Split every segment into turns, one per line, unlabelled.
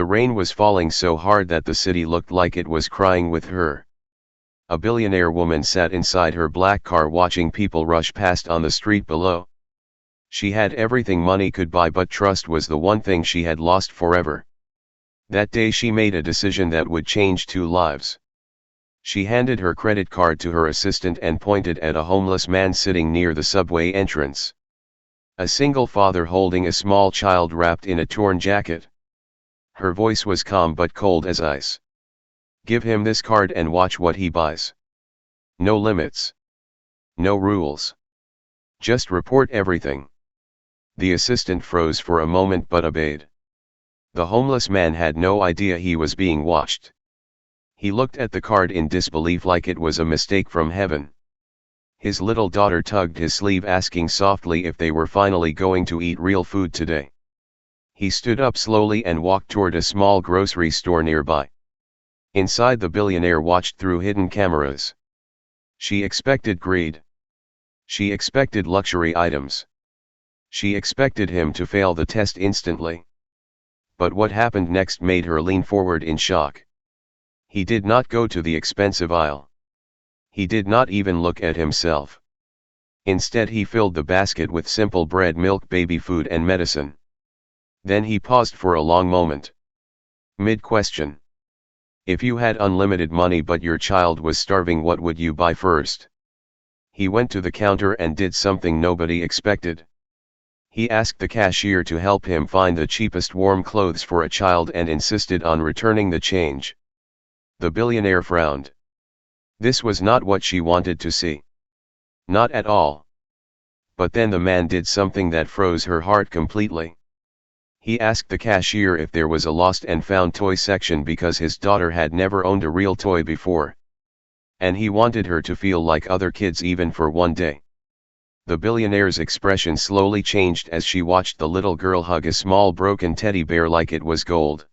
The rain was falling so hard that the city looked like it was crying with her. A billionaire woman sat inside her black car watching people rush past on the street below. She had everything money could buy, but trust was the one thing she had lost forever. That day she made a decision that would change 2 lives. She handed her credit card to her assistant and pointed at a homeless man sitting near the subway entrance. A single father holding a small child wrapped in a torn jacket. Her voice was calm but cold as ice. Give him this card and watch what he buys. No limits. No rules. Just report everything. The assistant froze for a moment but obeyed. The homeless man had no idea he was being watched. He looked at the card in disbelief, like it was a mistake from heaven. His little daughter tugged his sleeve, asking softly if they were finally going to eat real food today. He stood up slowly and walked toward a small grocery store nearby. Inside, the billionaire watched through hidden cameras. She expected greed. She expected luxury items. She expected him to fail the test instantly. But what happened next made her lean forward in shock. He did not go to the expensive aisle. He did not even look at himself. Instead, he filled the basket with simple bread, milk, baby food, and medicine. Then he paused for a long moment. Mid-question. If you had unlimited money but your child was starving, what would you buy first? He went to the counter and did something nobody expected. He asked the cashier to help him find the cheapest warm clothes for a child and insisted on returning the change. The billionaire frowned. This was not what she wanted to see. Not at all. But then the man did something that froze her heart completely. He asked the cashier if there was a lost and found toy section because his daughter had never owned a real toy before. And he wanted her to feel like other kids even for one day. The billionaire's expression slowly changed as she watched the little girl hug a small broken teddy bear like it was gold.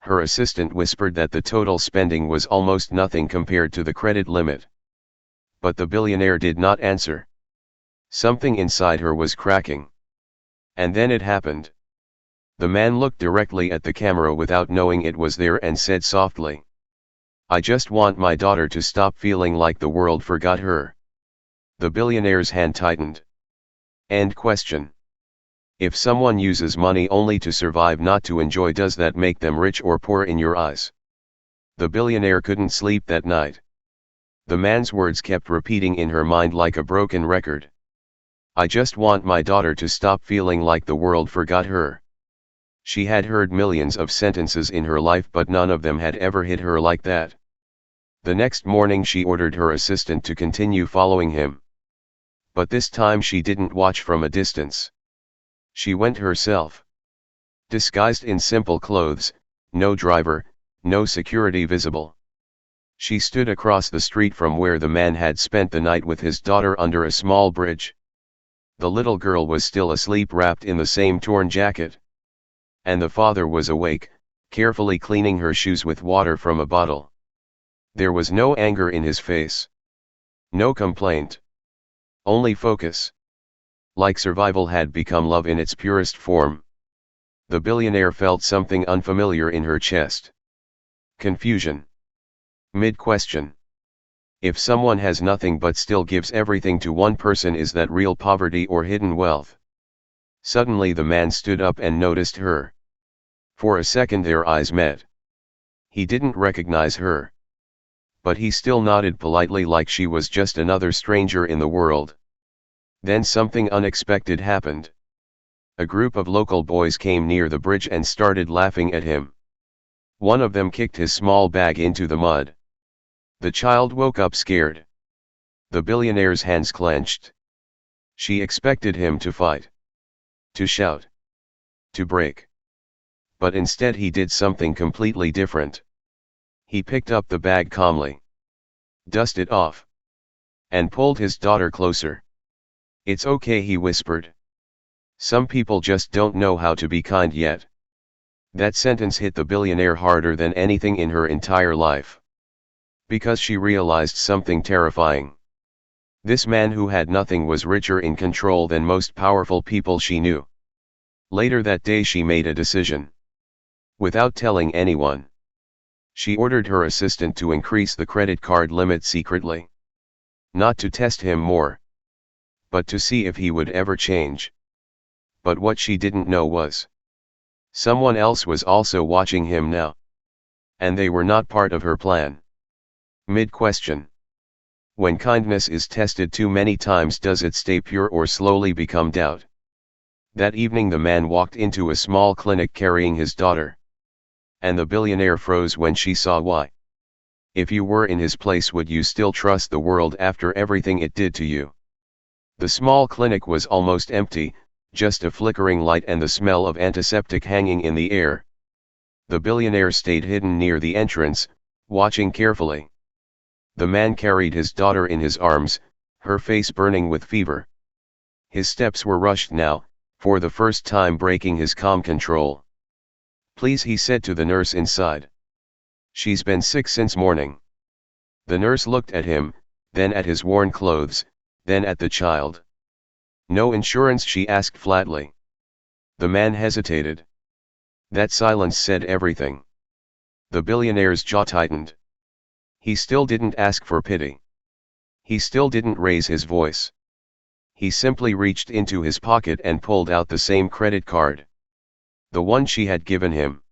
Her assistant whispered that the total spending was almost nothing compared to the credit limit. But the billionaire did not answer. Something inside her was cracking. And then it happened. The man looked directly at the camera without knowing it was there and said softly, "I just want my daughter to stop feeling like the world forgot her." The billionaire's hand tightened. End question. If someone uses money only to survive, not to enjoy, does that make them rich or poor in your eyes? The billionaire couldn't sleep that night. The man's words kept repeating in her mind like a broken record. I just want my daughter to stop feeling like the world forgot her. She had heard millions of sentences in her life, but none of them had ever hit her like that. The next morning she ordered her assistant to continue following him. But this time she didn't watch from a distance. She went herself. Disguised in simple clothes, no driver, no security visible. She stood across the street from where the man had spent the night with his daughter under a small bridge. The little girl was still asleep, wrapped in the same torn jacket. And the father was awake, carefully cleaning her shoes with water from a bottle. There was no anger in his face. No complaint. Only focus. Like survival had become love in its purest form. The billionaire felt something unfamiliar in her chest. Confusion. Mid-question. If someone has nothing but still gives everything to one person, is that real poverty or hidden wealth? Suddenly the man stood up and noticed her. For a second their eyes met. He didn't recognize her. But he still nodded politely, like she was just another stranger in the world. Then something unexpected happened. A group of local boys came near the bridge and started laughing at him. One of them kicked his small bag into the mud. The child woke up scared. The billionaire's hands clenched. She expected him to fight. To shout. To break. But instead he did something completely different. He picked up the bag calmly. Dusted off. And pulled his daughter closer. It's okay, he whispered. Some people just don't know how to be kind yet. That sentence hit the billionaire harder than anything in her entire life. Because she realized something terrifying. This man who had nothing was richer in control than most powerful people she knew. Later that day she made a decision. Without telling anyone, she ordered her assistant to increase the credit card limit secretly. Not to test him more, but to see if he would ever change. But what she didn't know was, someone else was also watching him now. And they were not part of her plan. Mid-question. When kindness is tested too many times, does it stay pure or slowly become doubt? That evening the man walked into a small clinic carrying his daughter. And the billionaire froze when she saw why. If you were in his place, would you still trust the world after everything it did to you? The small clinic was almost empty, just a flickering light and the smell of antiseptic hanging in the air. The billionaire stayed hidden near the entrance, watching carefully. The man carried his daughter in his arms, her face burning with fever. His steps were rushed now, for the first time breaking his calm control. "Please," he said to the nurse inside. "She's been sick since morning." The nurse looked at him, then at his worn clothes, then at the child. "No insurance?" she asked flatly. The man hesitated. That silence said everything. The billionaire's jaw tightened. He still didn't ask for pity. He still didn't raise his voice. He simply reached into his pocket and pulled out the same credit card. The one she had given him.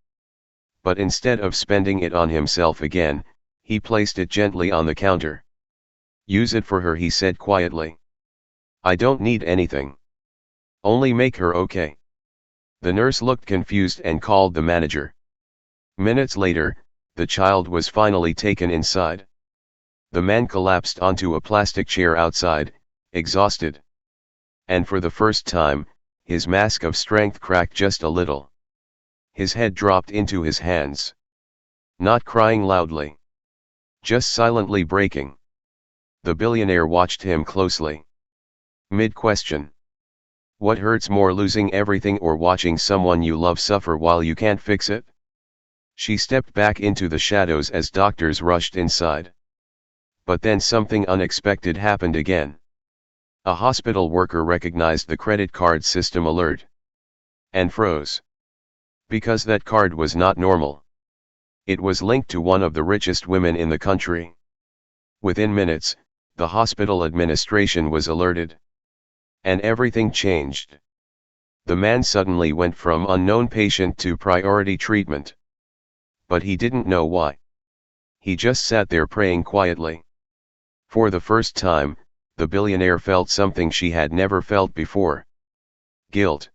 But instead of spending it on himself again, he placed it gently on the counter. "Use it for her," he said quietly. "I don't need anything. Only make her okay." The nurse looked confused and called the manager. Minutes later, the child was finally taken inside. The man collapsed onto a plastic chair outside, exhausted. And for the first time, his mask of strength cracked just a little. His head dropped into his hands. Not crying loudly. Just silently breaking. The billionaire watched him closely. Mid-question. What hurts more, losing everything or watching someone you love suffer while you can't fix it? She stepped back into the shadows as doctors rushed inside. But then something unexpected happened again. A hospital worker recognized the credit card system alert. And froze. Because that card was not normal. It was linked to one of the richest women in the country. Within minutes, the hospital administration was alerted. And everything changed. The man suddenly went from unknown patient to priority treatment. But he didn't know why. He just sat there praying quietly. For the first time, the billionaire felt something she had never felt before. Guilt.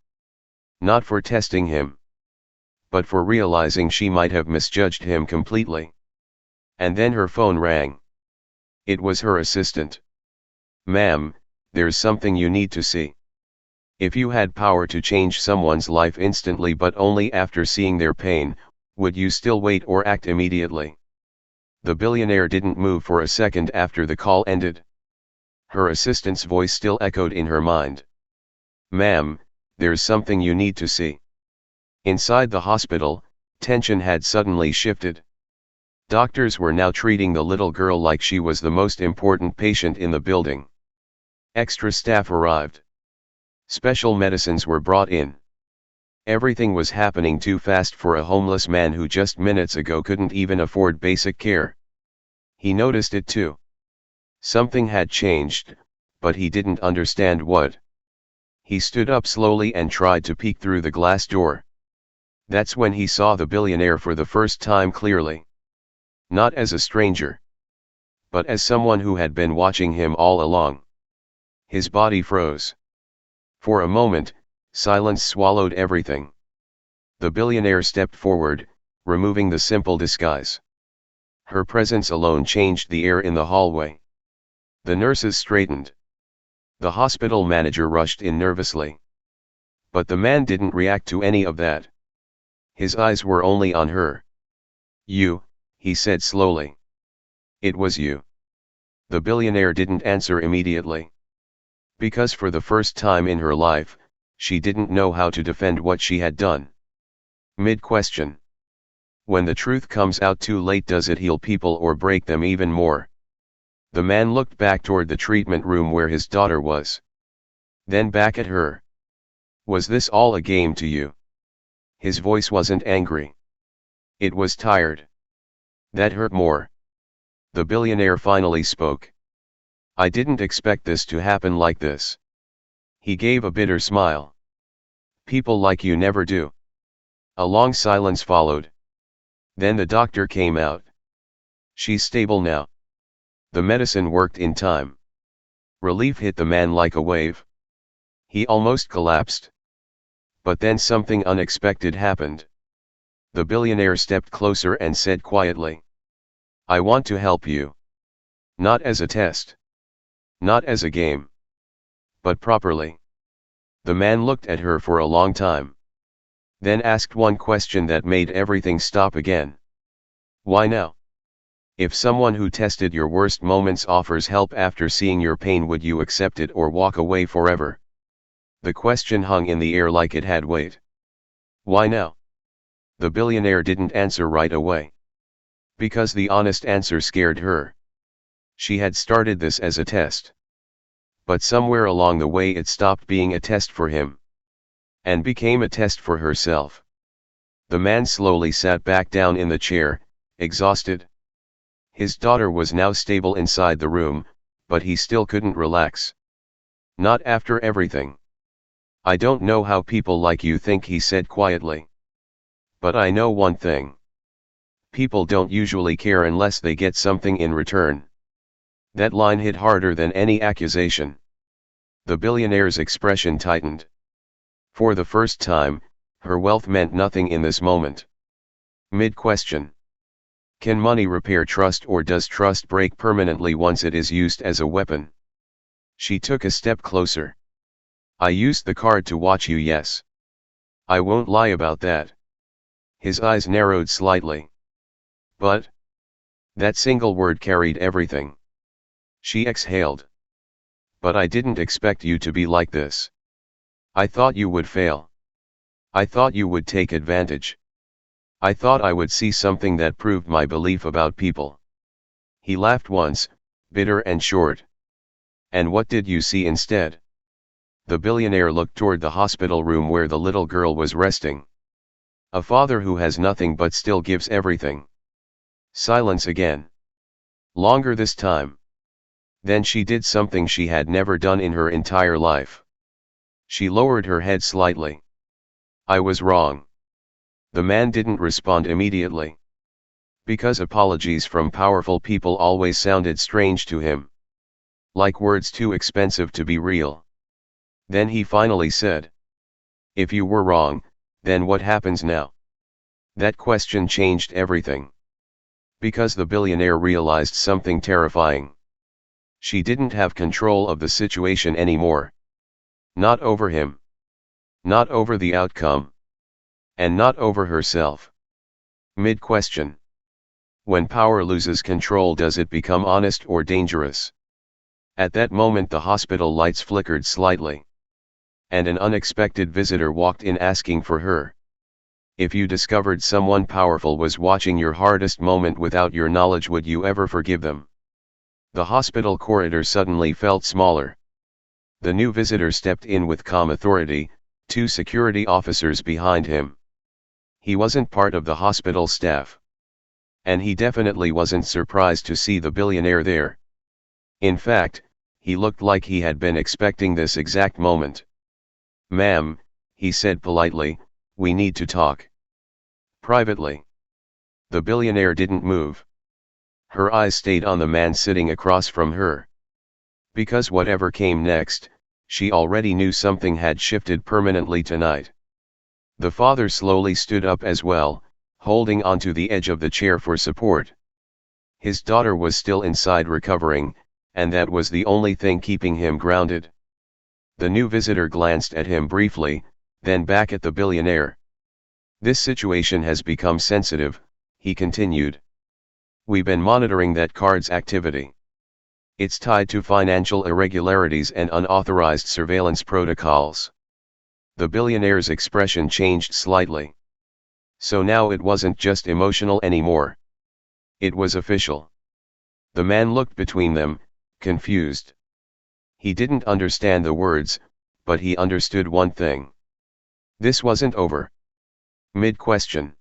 Not for testing him, but for realizing she might have misjudged him completely. And then her phone rang. It was her assistant. "Ma'am, there's something you need to see. If you had power to change someone's life instantly but only after seeing their pain, would you still wait or act immediately?" The billionaire didn't move for a second after the call ended. Her assistant's voice still echoed in her mind. "Ma'am, there's something you need to see." Inside the hospital, tension had suddenly shifted. Doctors were now treating the little girl like she was the most important patient in the building. Extra staff arrived. Special medicines were brought in. Everything was happening too fast for a homeless man who just minutes ago couldn't even afford basic care. He noticed it too. Something had changed, but he didn't understand what. He stood up slowly and tried to peek through the glass door. That's when he saw the billionaire for the first time clearly. Not as a stranger, but as someone who had been watching him all along. His body froze. For a moment, silence swallowed everything. The billionaire stepped forward, removing the simple disguise. Her presence alone changed the air in the hallway. The nurses straightened. The hospital manager rushed in nervously. But the man didn't react to any of that. His eyes were only on her. "You," he said slowly. "It was you." The billionaire didn't answer immediately. Because for the first time in her life, she didn't know how to defend what she had done. Mid-question. When the truth comes out too late, does it heal people or break them even more? The man looked back toward the treatment room where his daughter was. Then back at her. "Was this all a game to you?" His voice wasn't angry. It was tired. That hurt more. The billionaire finally spoke. I didn't expect this to happen like this. He gave a bitter smile. People like you never do. A long silence followed. Then the doctor came out. She's stable now. The medicine worked in time. Relief hit the man like a wave. He almost collapsed. But then something unexpected happened. The billionaire stepped closer and said quietly, I want to help you. Not as a test. Not as a game. But properly. The man looked at her for a long time. Then asked one question that made everything stop again. Why now? If someone who tested your worst moments offers help after seeing your pain, would you accept it or walk away forever? The question hung in the air like it had weight. Why now? The billionaire didn't answer right away. Because the honest answer scared her. She had started this as a test. But somewhere along the way it stopped being a test for him. And became a test for herself. The man slowly sat back down in the chair, exhausted. His daughter was now stable inside the room, but he still couldn't relax. Not after everything. I don't know how people like you think, he said quietly. But I know one thing. People don't usually care unless they get something in return. That line hit harder than any accusation. The billionaire's expression tightened. For the first time, her wealth meant nothing in this moment. Mid-question. Can money repair trust, or does trust break permanently once it is used as a weapon? She took a step closer. I used the card to watch you, yes. I won't lie about that. His eyes narrowed slightly. But that single word carried everything. She exhaled. But I didn't expect you to be like this. I thought you would fail. I thought you would take advantage. I thought I would see something that proved my belief about people. He laughed once, bitter and short. And what did you see instead? The billionaire looked toward the hospital room where the little girl was resting. A father who has nothing but still gives everything. Silence again. Longer this time. Then she did something she had never done in her entire life. She lowered her head slightly. I was wrong. The man didn't respond immediately. Because apologies from powerful people always sounded strange to him. Like words too expensive to be real. Then he finally said, if you were wrong, then what happens now? That question changed everything. Because the billionaire realized something terrifying. She didn't have control of the situation anymore. Not over him. Not over the outcome. And not over herself. Mid-question. When power loses control, does it become honest or dangerous? At that moment the hospital lights flickered slightly. And an unexpected visitor walked in asking for her. If you discovered someone powerful was watching your hardest moment without your knowledge, would you ever forgive them? The hospital corridor suddenly felt smaller. The new visitor stepped in with calm authority, 2 security officers behind him. He wasn't part of the hospital staff. And he definitely wasn't surprised to see the billionaire there. In fact, he looked like he had been expecting this exact moment. Ma'am, he said politely, we need to talk. Privately. The billionaire didn't move. Her eyes stayed on the man sitting across from her. Because whatever came next, she already knew something had shifted permanently tonight. The father slowly stood up as well, holding onto the edge of the chair for support. His daughter was still inside recovering, and that was the only thing keeping him grounded. The new visitor glanced at him briefly, then back at the billionaire. This situation has become sensitive, he continued. We've been monitoring that card's activity. It's tied to financial irregularities and unauthorized surveillance protocols. The billionaire's expression changed slightly. So now it wasn't just emotional anymore. It was official. The man looked between them, confused. He didn't understand the words, but he understood one thing. This wasn't over. Mid-question.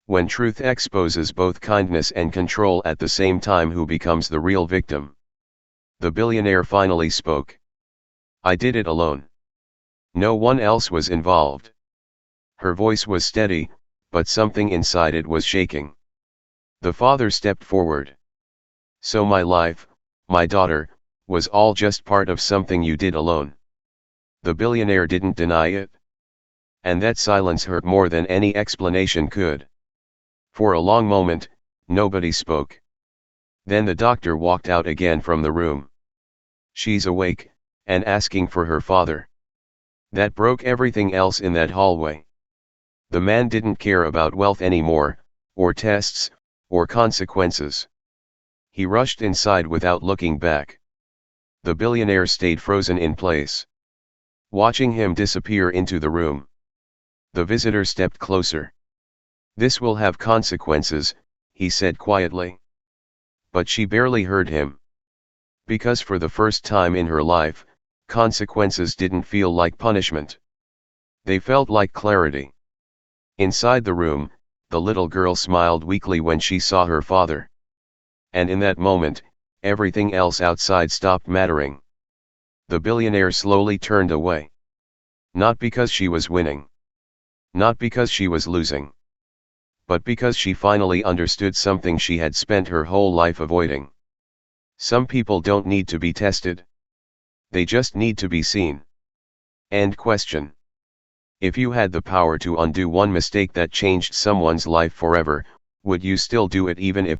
When truth exposes both kindness and control at the same time, who becomes the real victim? The billionaire finally spoke. I did it alone. No one else was involved. Her voice was steady, but something inside it was shaking. The father stepped forward. So my life, my daughter, was all just part of something you did alone. The billionaire didn't deny it. And that silence hurt more than any explanation could. For a long moment, nobody spoke. Then the doctor walked out again from the room. She's awake, and asking for her father. That broke everything else in that hallway. The man didn't care about wealth anymore, or tests, or consequences. He rushed inside without looking back. The billionaire stayed frozen in place, watching him disappear into the room. The visitor stepped closer. This will have consequences, he said quietly. But she barely heard him. Because for the first time in her life, consequences didn't feel like punishment. They felt like clarity. Inside the room, the little girl smiled weakly when she saw her father. And in that moment, everything else outside stopped mattering. The billionaire slowly turned away. Not because she was winning. Not because she was losing. But because she finally understood something she had spent her whole life avoiding. Some people don't need to be tested. They just need to be seen. End question. If you had the power to undo one mistake that changed someone's life forever, would you still do it even if